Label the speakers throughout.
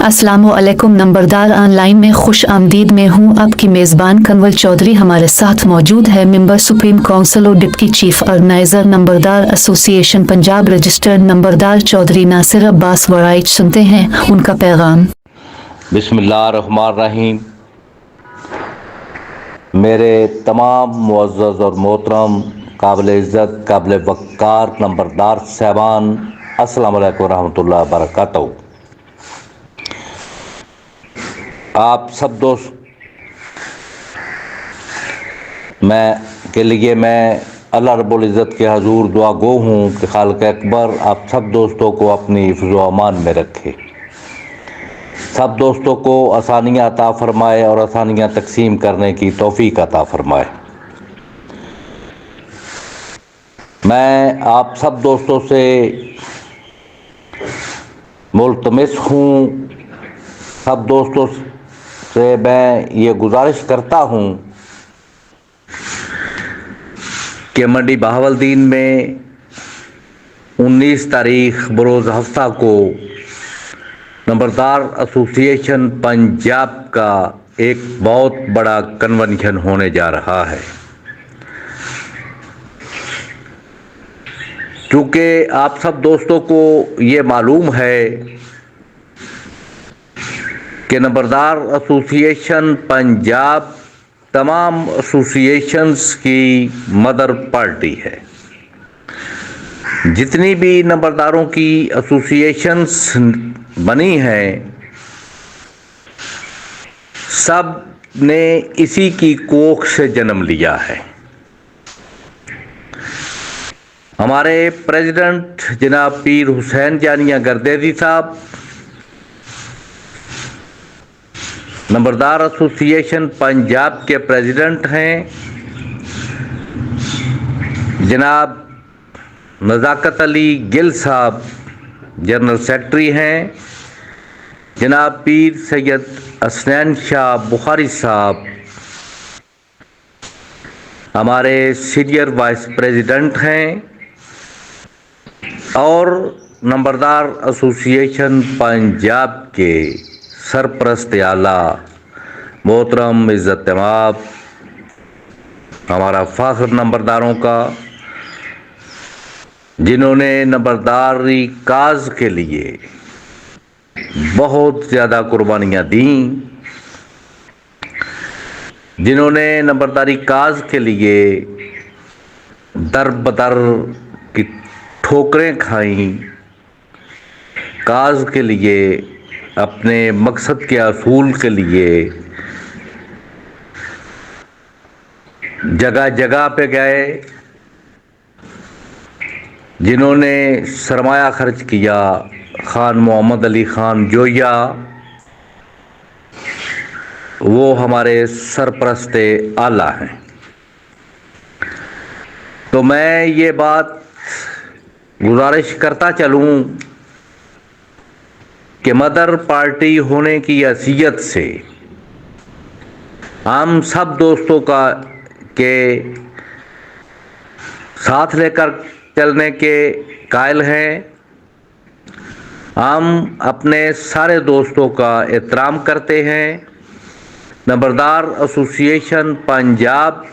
Speaker 1: अस्सलामुअलैकुम। नंबरदार ऑनलाइन में खुश आमदीद। में हूँ आपकी मेज़बान कंवल चौधरी। हमारे साथ मौजूद है मेंबर सुप्रीम काउंसिल और डिप्टी चीफ ऑर्गेनाइजर नंबरदार एसोसिएशन पंजाब रजिस्टर्ड नंबरदार चौधरी नासिर अब्बास वराइच। सुनते हैं उनका पैगाम।
Speaker 2: बिस्मिल्लाहिर्रहमानिर्रहीम। मेरे तमाम मुअज़्ज़ज़ और मोहतरम काबिल इज़्ज़त काबिल वक़्कार नंबरदार साहबान, अस्सलामु अलैकुम रहमतुल्लाहि व बरकातहू। आप सब दोस्त मैं अल्लाह रब्बुल इज़्ज़त के हजूर दुआ गो हूँ कि खालिक अकबर आप सब दोस्तों को अपनी हिफ्ज़ व अमान में रखे, सब दोस्तों को आसानियाँ अता फरमाए और आसानियाँ तकसीम करने की तौफीक अता फरमाए। मैं आप सब दोस्तों से मुल्तमिस हूँ, सब दोस्तों से मैं ये गुजारिश करता हूँ कि मंडी बहावलदीन में 19 तारीख बरोज़ हफ्ता को नंबरदार एसोसिएशन पंजाब का एक बहुत बड़ा कन्वेंशन होने जा रहा है। चूँकि आप सब दोस्तों को ये मालूम है कि नंबरदार एसोसिएशन पंजाब तमाम एसोसिएशंस की मदर पार्टी है। जितनी भी नंबरदारों की एसोसिएशंस बनी हैं, सब ने इसी की कोख से जन्म लिया है। हमारे प्रेसिडेंट जनाब पीर हुसैन जानिया गर्देजी साहब नंबरदार एसोसिएशन पंजाब के प्रेसिडेंट हैं। जनाब नज़ाकत अली गिल साहब जनरल सेक्रेटरी हैं। जनाब पीर सैयद हसनैन शाह बुखारी साहब हमारे सीनियर वाइस प्रेसिडेंट हैं और नंबरदार एसोसिएशन पंजाब के सरपरस्त आला मोहतरम इज़्ज़त तमाम हमारा फ़ख्र नंबरदारों का, जिन्होंने नंबरदारी काज के लिए बहुत ज़्यादा कुर्बानियाँ दी, जिन्होंने नंबरदारी काज के लिए दर बदर की ठोकरें खाईं, काज के लिए अपने मकसद के असूल के लिए जगह जगह पे गए, जिन्होंने सरमाया खर्च किया। खान मोहम्मद अली खान जोया वो हमारे सरपरस्त आला हैं। तो मैं ये बात गुजारिश करता चलूँ कि मदर पार्टी होने की हैसियत से हम सब दोस्तों का के साथ लेकर चलने के कायल हैं। हम अपने सारे दोस्तों का एहतराम करते हैं। नंबरदार एसोसिएशन पंजाब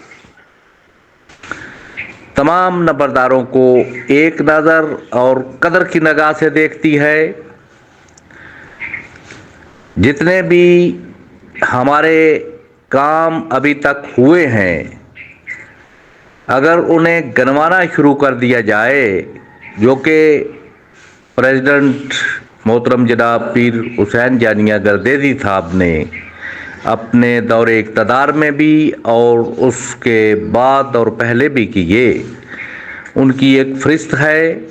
Speaker 2: तमाम नंबरदारों को एक नज़र और कदर की निगाह से देखती है। जितने भी हमारे काम अभी तक हुए हैं, अगर उन्हें गिनवाना शुरू कर दिया जाए, जो कि प्रेसिडेंट मोहतरम जनाब पीर हुसैन जानिया गर्देजी साहब ने अपने दौरे इक़्तिदार में भी और उसके बाद और पहले भी किए, उनकी एक फ़हरिस्त है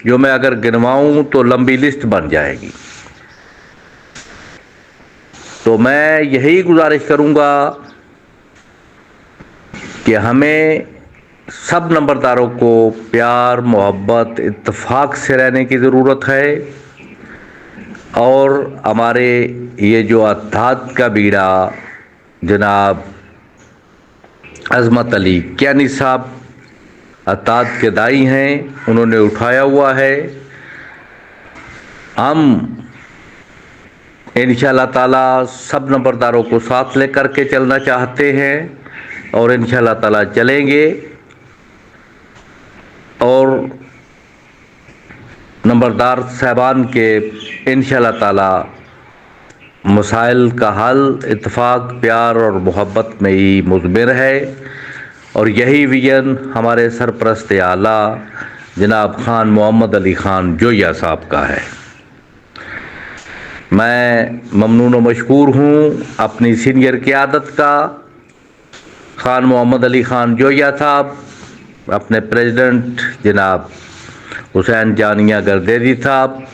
Speaker 2: जो मैं अगर गिनवाऊँ तो लंबी लिस्ट बन जाएगी। तो मैं यही गुजारिश करूँगा कि हमें सब नंबरदारों को प्यार मोहब्बत इत्तेफाक से रहने की ज़रूरत है और हमारे ये जो अत्ताद का बीड़ा जनाब अज़मत अली कियानी साहब अत्ताद के दाई हैं, उन्होंने उठाया हुआ है। हम इंशाअल्लाह ताला सब नंबरदारों को साथ लेकर के चलना चाहते हैं और इंशाअल्लाह ताला चलेंगे और नंबरदार साहबान के इंशाअल्लाह ताला मसाइल का हल इत्तेफाक, प्यार और मोहब्बत में ही मुज़मिर है और यही विजन हमारे सरपरस्त आला जनाब खान मोहम्मद अली खान जोया साहब का है। मैं ममनून व मशकूर हूँ अपनी सीनियर क़यादत का, खान मोहम्मद अली खान जोया साहब, अपने प्रेसिडेंट जनाब हुसैन जानिया गर्देरी साहब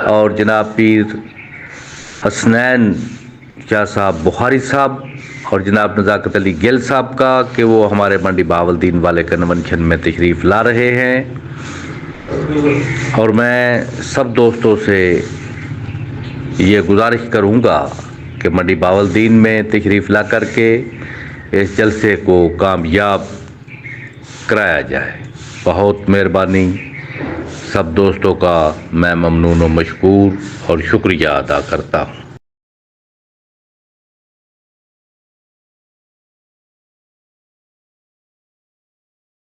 Speaker 2: और जनाब पीर हसनैन शाह साहब बुखारी साहब और जनाब नज़ाकत अली गिल साहब का कि वो हमारे मंडी बहावलदीन वाले कन्वेंशन में तशरीफ़ ला रहे हैं। और मैं सब दोस्तों से ये गुजारिश करूँगा कि मंडी बहावलदीन में तशरीफ़ ला करके इस जलसे को कामयाब कराया जाए। बहुत मेहरबानी, सब दोस्तों का मैं ममनून व मशकूर और शुक्रिया अदा करता हूँ।